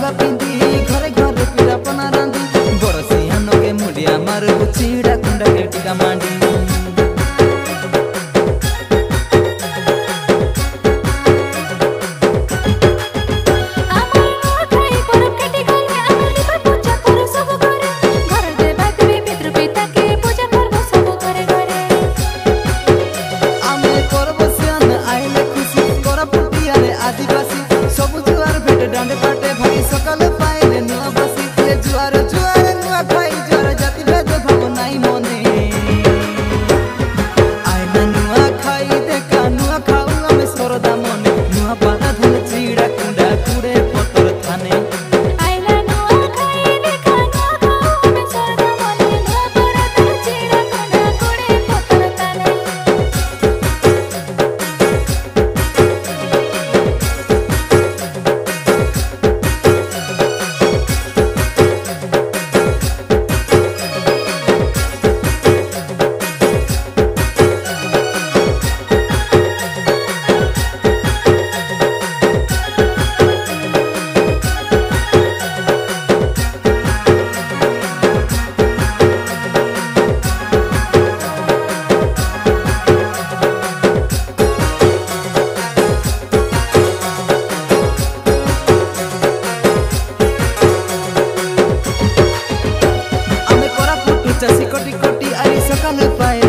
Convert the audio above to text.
लुगा पिंदी घरे घरे पिरा पना रांदी बड़ सियानो के मुड़िया मारू चिड़ा कुंडा के टिका मांडी डांडे पाटे भाई सकल पाइले नुआ बसी जुआर जुआर नुआ खाई जुआर जाति भेद भाव नाई मने आइना नुआ खाई देखा नुआ खाऊ हमें सरदा मने नुआ पाता धन चिड़ा कुंडा कुड़े पतर थाने आइना नुआ खाई देखा नुआ खाऊ हमें सरदा मने नुआ पाता धन चिड़ा कुंडा कुड़े पतर थाने चासी कोटी कोटी आई सकाल पाए